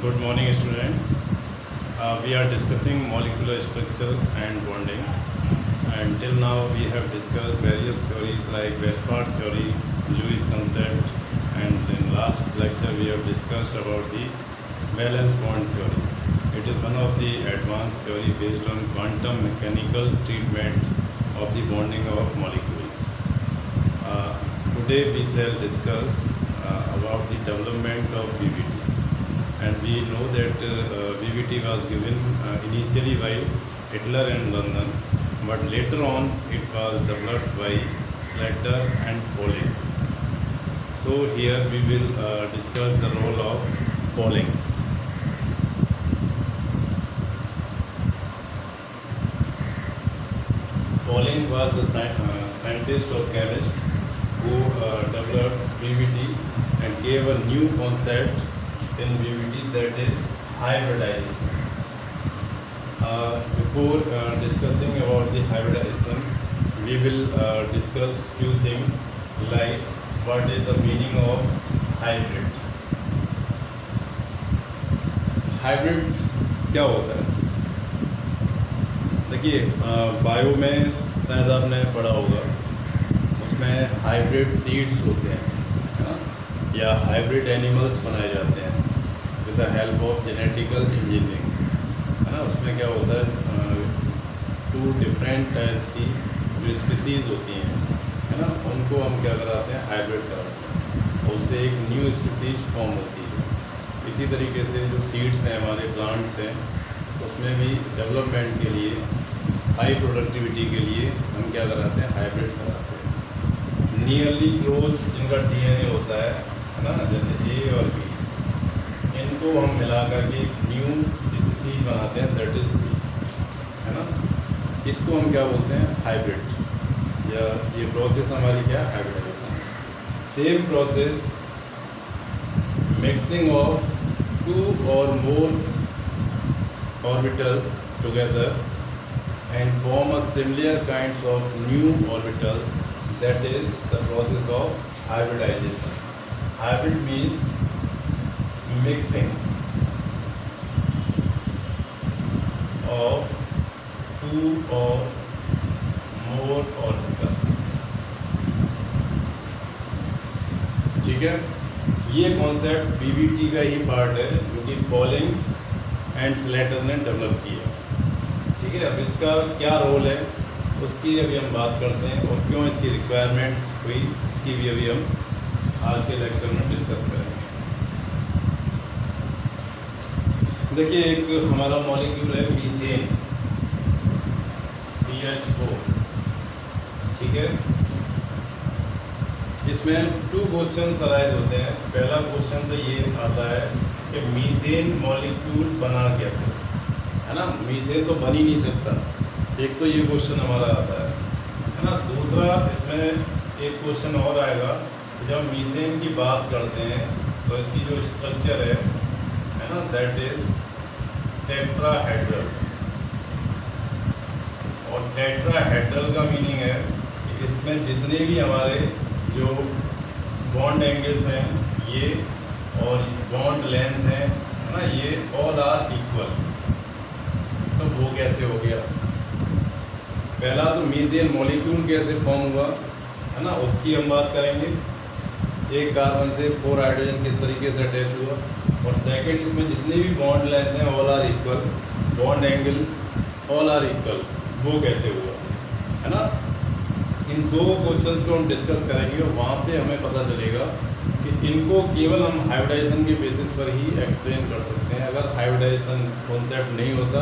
Good morning, students. We are discussing molecular structure and bonding. And till now, we have discussed various theories like Westphal theory, Lewis concept, and in last lecture we have discussed about the valence bond theory. It is one of the advanced theory based on quantum mechanical treatment of the bonding of molecules. Today we shall discuss about the development of BBT. And we know that BBT was given initially by Hitler and London, but later on it was developed by Slater and Pauling. So here we will discuss the role of Pauling. Pauling was the scientist or chemist who developed BBT and gave a new concept in BBT, that is hybridization. Before discussing about the hybridization, we will discuss few things like what is the meaning of hybrid. Hybrid क्या होता है? देखिए, bio में शायद आपने पढ़ा होगा, उसमें हाइब्रिड सीड्स होते हैं, है ना, या हाइब्रिड एनिमल्स बनाए जाते हैं with the help of genetical engineering, है ना. उसमें क्या होता है, टू डिफरेंट टाइप्स की जो स्पीसीज़ होती हैं, है ना, उनको हम क्या कराते हैं, हाइब्रिड कराते हैं, और उससे एक न्यू स्पीसीज फॉर्म होती है. इसी तरीके से जो सीड्स हैं, हमारे प्लांट्स हैं, उसमें भी डेवलपमेंट के लिए, हाई प्रोडक्टिविटी के लिए हम क्या कराते हैं, हाइब्रिड कराते हैं. नियरली क्लोज इनका डीएनए होता है ना, जैसे ए और बी, इनको हम मिलाकर के न्यू स्पीसीज बनाते हैं, दैट इज सी, है ना. इसको हम क्या बोलते हैं, हाइब्रिड, या ये प्रोसेस हमारी क्या है, hybridization. Same process, mixing of two or more orbitals together and form a similar kinds of new orbitals, that is the process of hybridization. Hybrid means mixing of two or more orbitals. ठीक है, ये concept BBT का ही part है जो कि polling and Slater ने develop किया. ठीक है, अब इसका क्या रोल है उसकी अभी हम बात करते हैं, और क्यों इसकी रिक्वायरमेंट हुई इसकी भी अभी हम आज के लेक्चर में डिस्कस करेंगे. देखिए, एक हमारा मॉलिक्यूल है मीथेन, CH4. ठीक है, इसमें टू क्वेश्चन अराइज होते हैं. पहला क्वेश्चन तो ये आता है कि मीथेन मॉलिक्यूल बना कैसे, है ना. मीथेन तो बन ही नहीं सकता, एक तो ये क्वेश्चन हमारा आता है ना. दूसरा, इसमें एक क्वेश्चन और आएगा, जब मीथेन की बात करते हैं तो इसकी जो स्ट्रक्चर है ना, दैट इज टेट्राहेड्रल. और टेट्राहेड्रल का मीनिंग है कि इसमें जितने भी हमारे जो बॉन्ड एंगल्स हैं ये, और बॉन्ड लेंथ है ना, ये ऑल आर इक्वल. तो वो कैसे हो गया? पहला तो मीथेन मॉलिक्यूल कैसे फॉर्म हुआ, है ना, उसकी हम बात करेंगे. एक कार्बन से 4 हाइड्रोजन किस तरीके से अटैच हुआ, और सेकंड, इसमें जितने भी बॉन्ड लेंथ हैं all are equal, bond angle all are equal, वो कैसे हुआ, है ना. इन दो क्वेश्चंस को हम डिस्कस करेंगे, और वहाँ से हमें पता चलेगा कि इनको केवल हम हाइब्रिडाइजेशन के बेसिस पर ही एक्सप्लेन कर सकते हैं. अगर हाइब्रिडाइजेशन कॉन्सेप्ट नहीं होता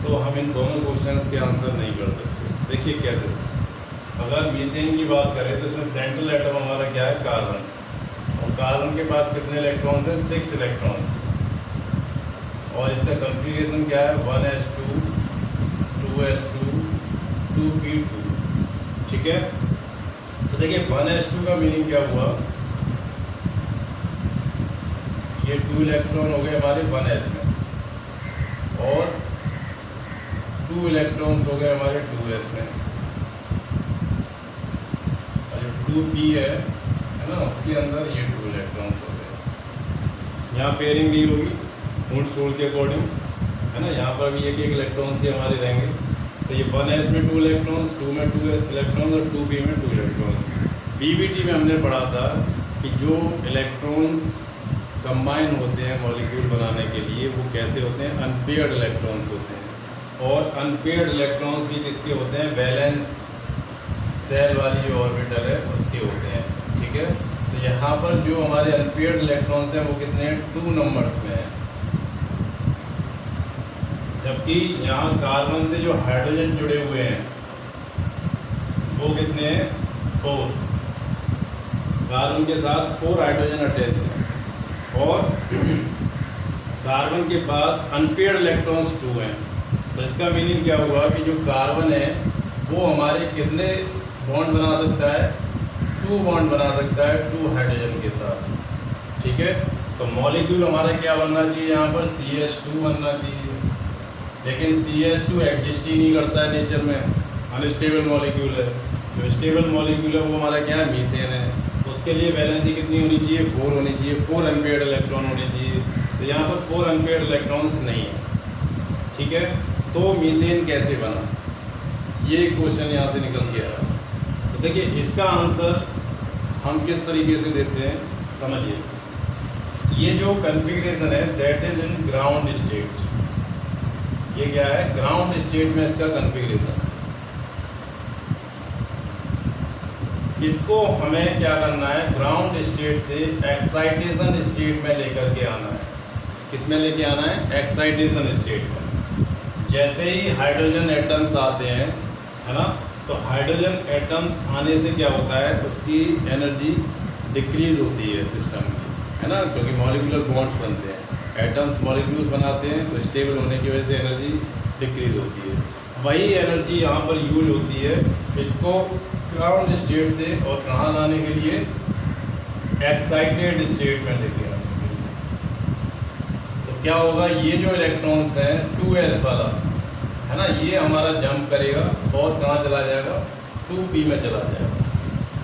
तो हम इन दोनों क्वेश्चंस के आंसर नहीं कर सकते. देखिए कैसे. अगर मीथेन की बात करें तो इसमें सेंट्रल एटम हमारा क्या है, कार्बन, और कार्बन के पास कितने इलेक्ट्रॉन्स हैं, 6 इलेक्ट्रॉन्स, और इसका कॉन्फ़िगरेशन क्या है, 1s2 2s2 2p2. ठीक है, तो देखिए 1s2 का मीनिंग क्या हुआ, ये 2 इलेक्ट्रॉन हो गए हमारे 1s में, और 2 इलेक्ट्रॉन्स हो गए हमारे 2s में, और जो 2p है ना, उसके अंदर ये 2 इलेक्ट्रॉन्स हो गए. यहाँ पेयरिंग नहीं होगी, वुड्स रूल के अकॉर्डिंग, है ना। यहाँ पर भी एक एक इलेक्ट्रॉन्स ही हमारे रहेंगे। तो ये 1s में 2 इलेक्ट्रॉन्स, 2 में 2 इलेक्ट्रॉन्स और 2p में 2 इलेक्ट्रॉन्स। BBT में हमने पढ़ा था कि जो इलेक्ट्रॉन्स कंबाइन होते हैं मॉलिक्यूल बनाने के लिए वो कैसे होते हैं, अनपेयर्ड इलेक्ट्रॉन्स होते हैं। और अनपेयर्ड इलेक्ट्रॉन्स भी किसके होते हैं, वैलेंस सेल वाली जो ऑर्बिटल है उसके होते हैं, ठीक है। तो यहाँ पर जो हमारे अनपेयर्ड इलेक्ट्रॉन्स हैं वो कितने हैं, 2 नंबर्स में हैं। जबकि यहाँ कार्बन से जो हाइड्रोजन जुड़े हुए हैं वो कितने हैं, 4। कार्बन के साथ 4 हाइड्रोजन अटैच्ड हैं और कार्बन के पास अनपेयर्ड इलेक्ट्रॉन्स 2 हैं। तो इसका मीनिंग क्या हुआ कि जो कार्बन है वो हमारे कितने बॉन्ड बना सकता है, 2 बॉन्ड बना सकता है 2 हाइड्रोजन के साथ, ठीक है। तो मॉलिक्यूल हमारा क्या बनना चाहिए, यहाँ पर CH2 बनना चाहिए। लेकिन CH2 एग्जिस्ट ही नहीं करता है नेचर में, अनस्टेबल मॉलिक्यूल है। जो स्टेबल मॉलिक्यूल है वो हमारा क्या है, मीथेन है। उसके लिए वैलेंसी कितनी होनी चाहिए, 4 होनी चाहिए, 4 अनपेयर्ड इलेक्ट्रॉन होने चाहिए। तो यहाँ पर 4 अनपेयर्ड इलेक्ट्रॉन्स नहीं है, ठीक है। तो मीथेन कैसे बना, ये क्वेश्चन यहाँ से निकल के आया। तो देखिए इसका आंसर हम किस तरीके से देते हैं, समझिए। ये जो कन्फिग्रेशन है that is in ground state. ये क्या है, ग्राउंड स्टेट में इसका कन्फिग्रेशन है। इसको हमें क्या करना है, ग्राउंड स्टेट से एक्साइटेशन स्टेट में लेकर के आना है। किस में लेके आना है, एक्साइटेशन स्टेट में। जैसे ही हाइड्रोजन एटम्स आते हैं, है ना, तो हाइड्रोजन एटम्स आने से क्या होता है, उसकी एनर्जी डिक्रीज होती है सिस्टम की, है ना, क्योंकि मॉलिक्यूलर बॉन्ड्स बनते हैं। एटम्स मॉलिक्यूल्स बनाते हैं तो स्टेबल होने की वजह से एनर्जी डिक्रीज होती है। वही एनर्जी यहाँ पर यूज होती है इसको ग्राउंड स्टेट से और कहाँ लाने के लिए, एक्साइटेड स्टेट में लेके आने के लिए। तो क्या होगा, ये जो इलेक्ट्रॉन्स हैं 2s वाला, है ना, ये हमारा जंप करेगा और कहाँ चला जाएगा, 2p में चला जाएगा,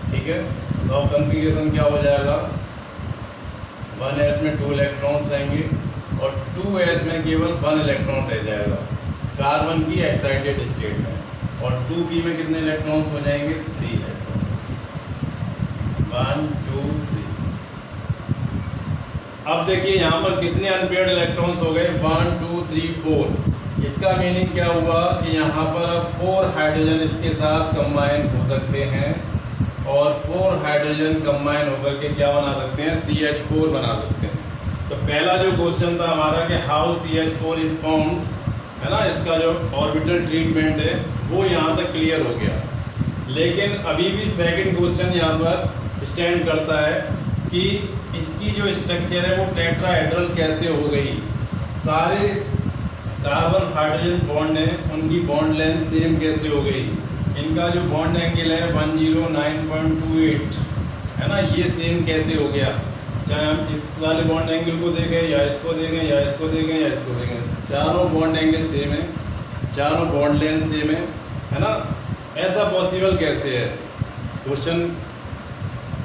ठीक है। तो अब कन्फिग्रेशन क्या हो जाएगा, 1s में 2 इलेक्ट्रॉन्स रहेंगे और 2s में केवल 1 इलेक्ट्रॉन रह जाएगा कार्बन की एक्साइटेड स्टेट में। और 2p में कितने इलेक्ट्रॉन्स हो जाएंगे, 3 इलेक्ट्रॉन्स, 1 2 3। अब देखिए यहाँ पर कितने अनपेयर्ड इलेक्ट्रॉन्स हो गए, 1 2 3 4। इसका मीनिंग क्या हुआ कि यहाँ पर अब 4 हाइड्रोजन इसके साथ कंबाइन हो सकते हैं और 4 हाइड्रोजन कंबाइन होकर के क्या बना सकते हैं, CH4 बना सकते हैं। तो पहला जो क्वेश्चन था हमारा कि हाउ CH4 इज फॉर्म्ड, है ना, इसका जो ऑर्बिटल ट्रीटमेंट है वो यहाँ तक क्लियर हो गया। लेकिन अभी भी सेकंड क्वेश्चन यहाँ पर स्टैंड करता है कि इसकी जो स्ट्रक्चर है वो टेट्राहेड्रल कैसे हो गई। सारे कार्बन हाइड्रोजन बॉन्ड हैं उनकी बॉन्ड लेंथ सेम कैसे हो गई, इनका जो बॉन्ड एंगल है 109.28, है ना, ये सेम कैसे हो गया। चाहे हम इस वाले बॉन्ड एंगल को देखें या इसको देखें या इसको देखें या इसको देखें, चारों बॉन्ड एंगल सेम है, चारों बॉन्ड लेंथ सेम है ना। ऐसा पॉसिबल कैसे है, क्वेश्चन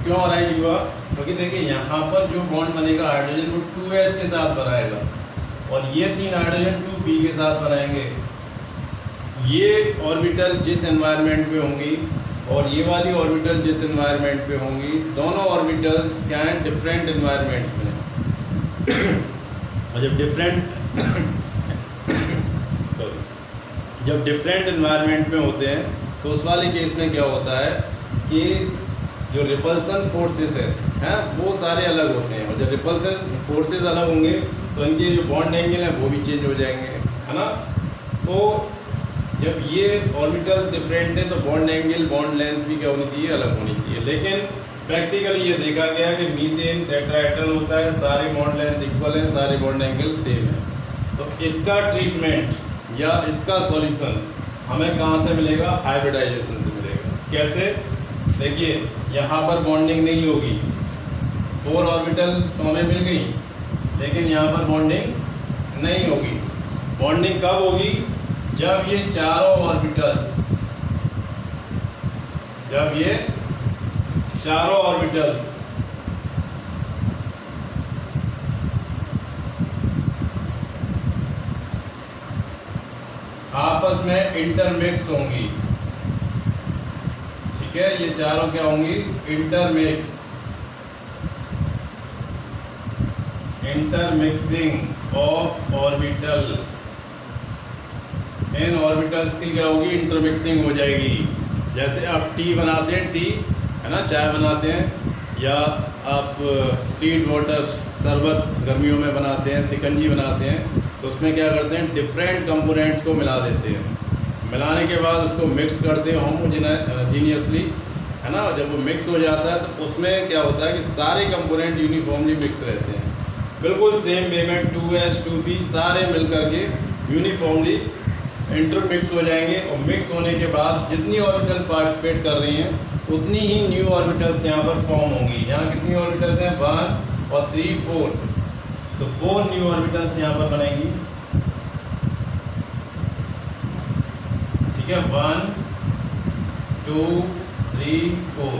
क्यों अराइज हुआ, क्योंकि देखिए यहाँ पर जो बॉन्ड बनेगा हाइड्रोजन वो 2s के साथ बनाएगा और ये 3 हाइड्रोजन 2p के साथ बनाएंगे। ये ऑर्बिटल जिस एनवायरनमेंट पे होंगी और ये वाली ऑर्बिटल जिस एनवायरनमेंट पे होंगी, दोनों ऑर्बिटल्स क्या हैं, डिफरेंट एनवायरनमेंट्स में। और जब डिफरेंट एनवायरनमेंट में होते हैं तो उस वाले केस में क्या होता है कि जो रिपल्सन फोर्सेस है वो सारे अलग होते हैं। और जब रिपल्सन फोर्सेस अलग होंगे तो इनके जो बॉन्ड एंगल हैं वो भी चेंज हो जाएंगे, है ना। तो जब ये ऑर्बिटल्स डिफरेंट है तो बॉन्ड एंगल बॉन्ड लेंथ भी क्या होनी चाहिए, अलग होनी चाहिए। लेकिन प्रैक्टिकली ये देखा गया कि मीथेन टेट्राहेड्रल होता है, सारे बॉन्ड लेंथ इक्वल हैं, सारे बॉन्ड एंगल सेम है। तो इसका ट्रीटमेंट या इसका सॉल्यूशन हमें कहाँ से मिलेगा, हाइब्रिडाइजेशन से मिलेगा। कैसे, देखिए यहाँ पर बॉन्डिंग नहीं होगी, 4 ऑर्बिटल तो हमें मिल गई, लेकिन यहाँ पर बॉन्डिंग नहीं होगी। बॉन्डिंग कब होगी, जब ये चारों ऑर्बिटल्स में इंटरमिक्स होंगी। ठीक है, ये चारों क्या होंगी? Intermixing of orbital. In orbitals की क्या होगी? इंटरमिक्सिंग हो जाएगी। जैसे आप टी बनाते हैं, टी है ना, चाय बनाते हैं, या आप स्वीट वाटर शरबत गर्मियों में बनाते हैं, शिकंजी बनाते हैं, तो उसमें क्या करते हैं? डिफरेंट कंपोनेंट्स को मिला देते हैं। मिलाने के बाद उसको मिक्स करते हैं होमोजीनियसली, है ना। जब वो मिक्स हो जाता है तो उसमें क्या होता है कि सारे कंपोनेंट यूनिफॉर्मली मिक्स रहते हैं, बिल्कुल सेम वे में 2s 2p सारे मिल करके यूनिफॉर्मली इंटरमिक्स हो जाएंगे। और मिक्स होने के बाद जितनी ऑर्बिटल पार्टिसिपेट कर रही हैं उतनी ही न्यू ऑर्बिटल्स यहाँ पर फॉर्म होंगी। यहाँ कितनी ऑर्बिटल्स हैं? 1 और 3 4, तो 4 न्यू ऑर्बिटल्स यहाँ पर बनेंगी। ठीक है, 1 2 3 4।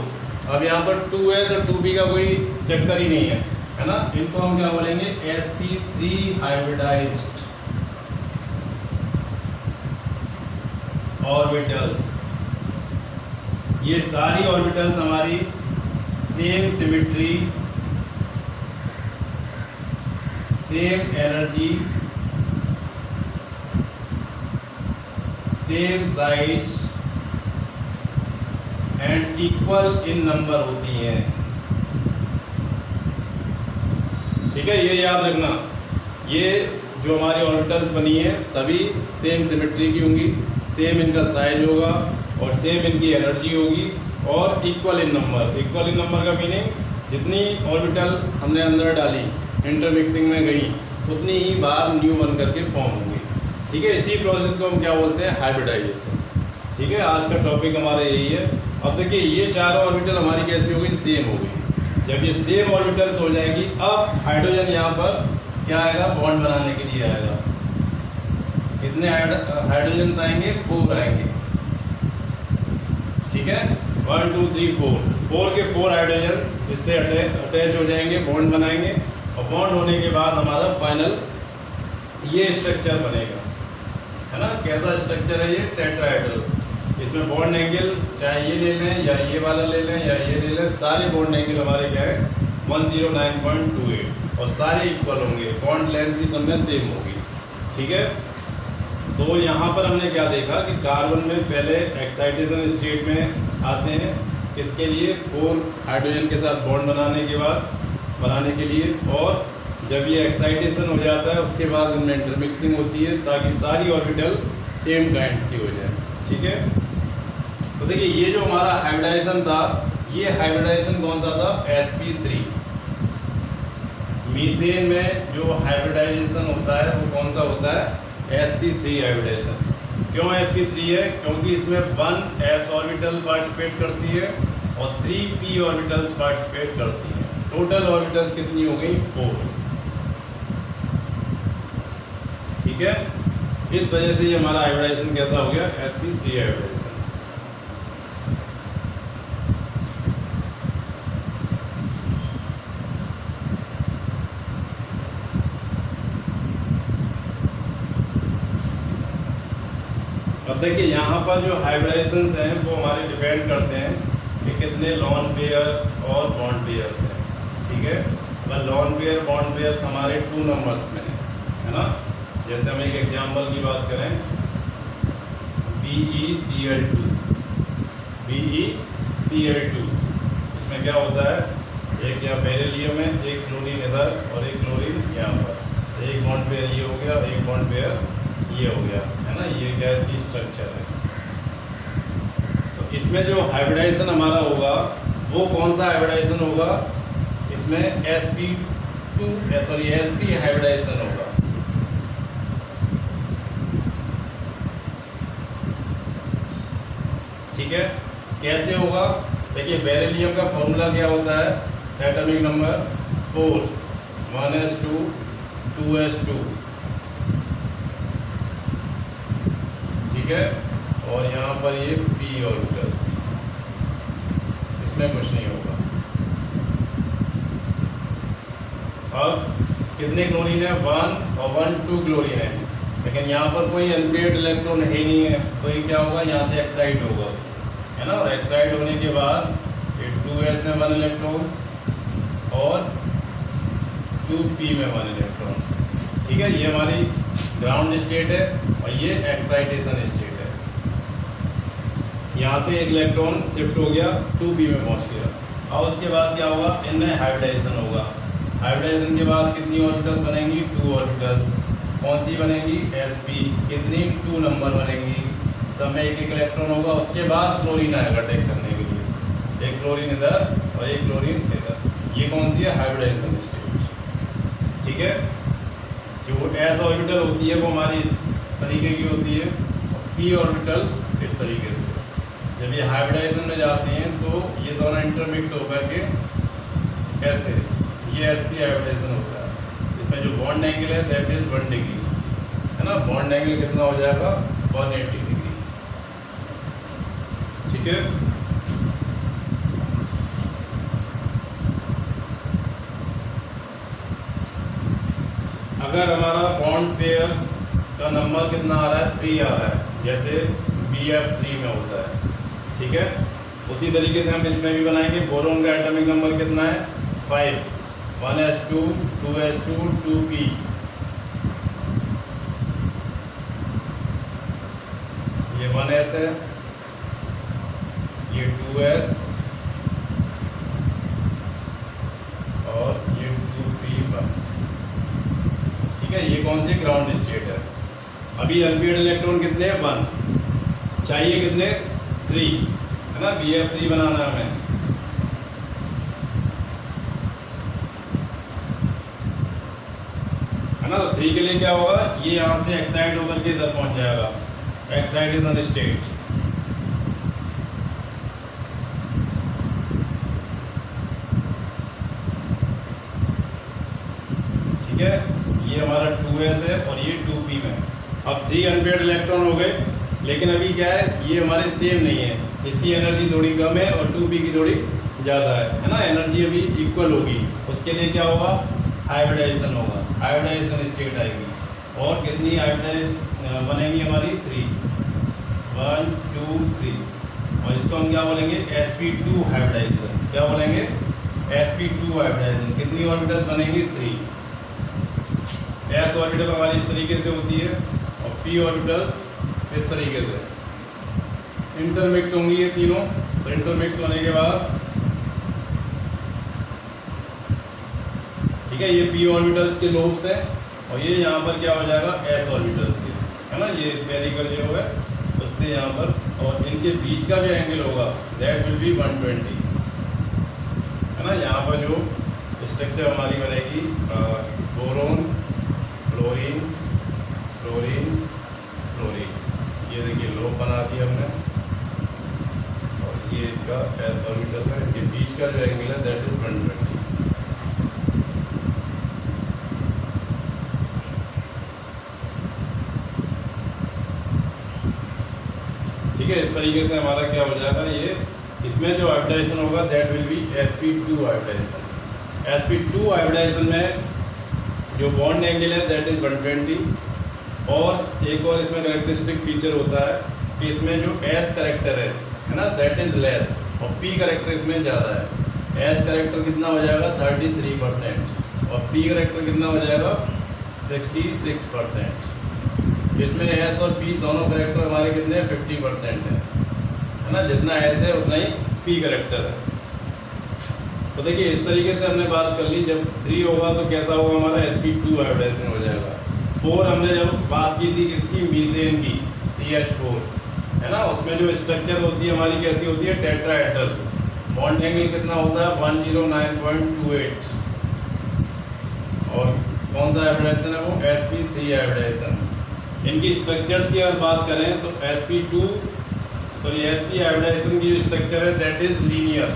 अब यहाँ पर 2s और 2p का कोई चक्कर ही नहीं है ना। इनको हम क्या बोलेंगे? sp3 hybridised orbitals. ये सारी ऑर्बिटल्स हमारी same symmetry, same energy, same size and equal in number होती हैं। ठीक है, ये याद रखना। ये जो हमारी ऑर्बिटल्स बनी है सभी सेम सिमेट्री की होंगी, सेम इनका साइज होगा और सेम इनकी एनर्जी होगी और equal in number. Equal in number का मीनिंग जितनी ऑर्बिटल हमने अंदर डाली, इंटरमिक्सिंग में गई, उतनी ही बार न्यू बन करके फॉर्म होंगी। ठीक है, इसी प्रोसेस को हम क्या बोलते हैं? हाइब्रिडाइजेशन। ठीक है, आज का टॉपिक हमारा यही है। अब देखिए, ये चारों ऑर्बिटल हमारी कैसी हो गई? सेम हो गई। जब ये सेम ऑर्बिटल्स हो जाएगी, अब हाइड्रोजन यहाँ पर क्या आएगा? बॉन्ड बनाने के लिए आएगा। कितने हाइड्रोजन आएंगे? 4 आएंगे। ठीक है, 1 2 3 4 के 4 हाइड्रोजन इससे अटैच हो जाएंगे, बॉन्ड बनाएंगे। और बॉन्ड होने के बाद हमारा फाइनल ये स्ट्रक्चर बनेगा, है ना। कैसा स्ट्रक्चर है ये? टेट्राहेड्रल। इसमें बॉन्ड एंगल चाहे ये ले लें या ये वाला ले लें या ये ले लें, सारे बॉन्ड एंगल हमारे क्या है? 109.28 और सारे इक्वल होंगे। बॉन्ड लेंथ भी सब में सेम होगी। ठीक है, तो यहाँ पर हमने क्या देखा कि कार्बन में पहले एक्साइटेशन स्टेट में आते हैं, किसके लिए? 4 हाइड्रोजन के साथ बॉन्ड बनाने के लिए। और जब ये एक्साइटेशन हो जाता है उसके बाद इनमें इंटरमिक्सिंग होती है ताकि सारी ऑर्बिटल सेम काइंड्स की हो जाए। ठीक है, तो देखिए ये जो हमारा हाइब्रिडाइजेशन था, ये हाइब्रिडाइजेशन कौन सा था? sp3। मीथेन में जो हाइब्रिडाइजेशन होता है वो कौन सा होता है? sp3 hybridisation. क्यों sp3 है? क्योंकि इसमें 1s ऑर्बिटल पार्टिसिपेट करती है और 3p ऑर्बिटल्स पार्टिसिपेट करती हैं। टोटल ऑर्बिटल्स कितनी हो गई? 4। ठीक है, इस वजह से ये हमारा हाइब्रिडाइजेशन कैसा हो गया? sp3 hybridisation. अब देखिए यहाँ पर जो हाइब्रिडाइजेशंस हैं वो हमारे डिपेंड करते हैं कि कितने लॉन पेयर और बॉन्ड पेयर्स हैं। ठीक है, अगर लॉन पेयर बॉन्ड पेयर्स हमारे 2 नंबर्स में है ना। जैसे हम एक एग्जांपल की बात करें, BeCl2। BeCl2 इसमें क्या होता है? एक यहाँ बेरिलियम है, एक क्लोरीन इधर और एक क्लोरीन यहाँ पर। एक बॉन्ड पेयर ये हो गया, एक बॉन्ड पेयर ये हो गया, है ना। ये गैस की स्ट्रक्चर है। तो इसमें जो हाइब्रिडाइजेशन हमारा होगा वो कौन सा हाइब्रिडाइजेशन होगा? इसमें sp हाइब्रिडाइजेशन होगा। ठीक है, कैसे होगा? देखिए बेरिलियम का फॉर्मूला क्या होता है? Atomic number 4, 1s2 2s2। ठीक है, और यहाँ पर ये p ऑर्बिटल्स, इसमें कुछ नहीं होगा। अब कितने क्लोरीन है? 1 और 1 2 क्लोरीन है। लेकिन यहाँ पर कोई अनपेयर्ड इलेक्ट्रॉन है ही नहीं है, तो ये क्या होगा, यहाँ से एक्साइट होगा, है ना। और एक्साइट होने के बाद ये 2s में 1 इलेक्ट्रॉन और 2p में 1 इलेक्ट्रॉन। ठीक है, ये हमारी ग्राउंड स्टेट है और ये एक्साइटेशन स्टेट है। यहाँ से एक इलेक्ट्रॉन शिफ्ट हो गया, 2p में पहुँच गया। अब उसके बाद क्या होगा, इनमें हाइब्रिडाइजेशन होगा। हाइब्रिडाइजेशन के बाद कितनी ऑर्बिटल्स बनेंगी, 2 ऑर्बिटल्स। कौन सी बनेंगी, sp। कितनी, 2 नंबर बनेंगी, सब में एक इलेक्ट्रॉन होगा। उसके बाद क्लोरीन आएगा अटैक करने के लिए, एक क्लोरीन इधर और एक क्लोरीन इधर। ये कौन सी है, हाइब्रिडाइजेशन स्टेट। ठीक है, जो s ऑर्बिटल होती है वो हमारी इस तरीके की होती है, p ऑर्बिटल इस तरीके से। जब ये हाइब्रिडाइजेशन में जाते हैं तो ये दोनों इंटरमिक्स होकर के ऐसे, ये sp हाइब्रिडाइजेशन होता है। इसमें जो बॉन्ड एंगल है दैट इज 1 डिग्री, है ना। बॉन्ड एंगल कितना हो जाएगा, 180 डिग्री। ठीक है, अगर हमारा बॉन्ड पेयर का नंबर कितना आ रहा है, 3 आ रहा है, जैसे BF3 में होता है। ठीक है, उसी तरीके से हम इसमें भी बनाएंगे। बोरोन का एटॉमिक नंबर कितना है, 5, 1s2 2s2 2p। ये 1s है, ये 2s और ये 2p1। ठीक है, ये कौन सी ग्राउंड स्टेट है। अभी अनपेयर्ड इलेक्ट्रॉन कितने हैं, 1 चाहिए, कितने, 3, है ना। BF3 बनाना है हमें। है ना, तो 3 के लिए क्या होगा, ये यहाँ से एक्साइट होकर के इधर पहुंच जाएगा, एक्साइटेशन स्टेट। ठीक है, ये हमारा 2s है और ये 2p में। अब 3 अनपेयर्ड इलेक्ट्रॉन हो गए, लेकिन अभी क्या है, ये हमारे सेम नहीं है, इसकी एनर्जी थोड़ी कम है और 2p की थोड़ी ज़्यादा है ना। एनर्जी अभी इक्वल होगी, उसके लिए क्या होगा, हाइब्रिडाइजेशन होगा, हाइब्रिडाइजेशन स्टेट आएगी। और कितनी हाइब्रिडाइज बनेंगी हमारी, 3, 1 2 3। और इसको हम क्या बोलेंगे, sp2 हाइब्रिडाइजेशन। क्या बोलेंगे, sp2 हाइब्रिडाइजेशन। कितनी ऑर्बिटल्स बनेंगी, 3। s ऑर्बिटल हमारी इस तरीके से होती है और p ऑर्बिटल्स इस तरीके से इंटरमिक्स होंगी ये तीनों। तो इंटरमिक्स होने के बाद ठीक है, ये p ऑर्बिटल्स के लोब्स हैं और ये यहाँ पर क्या हो जाएगा, s ऑर्बिटल्स के, है ना। ये स्फेरिकल जो है उससे यहाँ पर, और इनके बीच का जो एंगल होगा दैट विल बी 120, है ना। यहाँ पर जो स्ट्रक्चर हमारी बनेगी, बोरोन फ्लोरीन फ्लोरीन फ्लोरीन, ये देखिए लोब बना दिया हमने। और ये इसका s ऑर्बिटल है, इनके बीच का जो एंगल है दैट इज 120। ठीक है, इस तरीके से हमारा क्या हो जाएगा, ये इसमें जो हाइब्रिडाइजेशन होगा that will be sp2 hybridization. sp2 hybridization में जो बॉन्ड एंगल है दैट इज 120। और एक और इसमें कैरेक्टरिस्टिक फीचर होता है कि इसमें जो s करेक्टर है ना, दैट इज लेस और p करेक्टर इसमें ज़्यादा है। s करेक्टर कितना हो जाएगा, 33% और p करेक्टर कितना हो जाएगा, 66%। इसमें s और p दोनों करेक्टर हमारे कितने, 50% है ना। जितना s है उतना ही p करेक्टर है। तो देखिए इस तरीके से हमने बात कर ली। जब 3 होगा तो कैसा होगा, हमारा sp2 हाइब्रिडाइजेशन हो जाएगा। 4 हमने जब बात की थी किसकी, मीथेन की, CH4, है ना। उसमें जो स्ट्रक्चर होती है हमारी कैसी होती है, टेट्राहेड्रल। बॉन्ड एंगल कितना होता है, 109.28। और कौन सा हाइब्रिडाइजेशन है वो, sp3 हाइब्रिडाइजेशन। इनकी स्ट्रक्चर्स की अगर बात करें तो sp हाइब्रिडाइजेशन की जो स्ट्रक्चर है दैट इज लीनियर।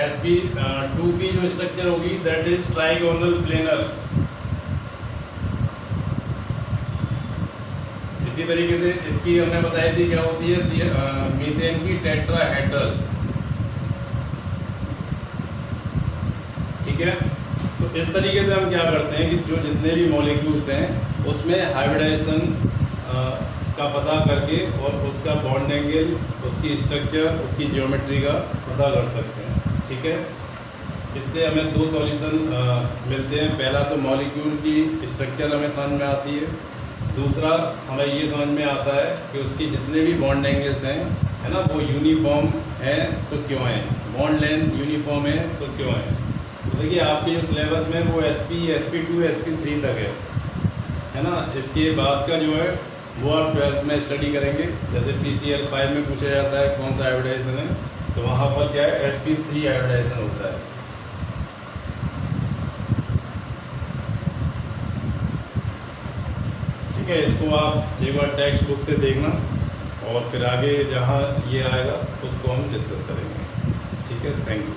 sp2 की जो स्ट्रक्चर होगी दैट इज ट्राइगोनल प्लेनर। इसी तरीके से इसकी हमने बताई थी क्या होती है, मीथेन की टेट्राहेड्रल। ठीक है, तो तो इस तरीके से हम क्या करते हैं कि जो जितने भी मॉलिक्यूल्स हैं उसमें हाइब्रिडाइजेशन का पता करके और उसका बॉन्ड एंगल, उसकी स्ट्रक्चर, उसकी ज्योमेट्री का पता कर सकते हैं। ठीक है, इससे हमें दो सॉल्यूशन मिलते हैं। पहला तो मॉलिक्यूल की स्ट्रक्चर हमें समझ में आती है, दूसरा हमें ये समझ में आता है कि उसके जितने भी बॉन्ड एंगल्स हैं, है ना, वो यूनिफॉर्म हैं तो क्यों हैं, बॉन्ड लेंथ यूनिफॉर्म है तो क्यों है। तो देखिए आपके जो सिलेबस में वो SP, SP2, SP3 तक है ना। इसके बाद का जो है वो आप 12th में स्टडी करेंगे। जैसे PCL 5 में पूछा जाता है कौन सा हाइब्रिडाइजेशन है, तो वहाँ पर क्या है SP3 हाइब्रिडाइजेशन होता है। ठीक है, इसको आप एक बार टेक्स्ट बुक से देखना और फिर आगे जहाँ ये आएगा उसको हम डिस्कस करेंगे। ठीक है, थैंक यू।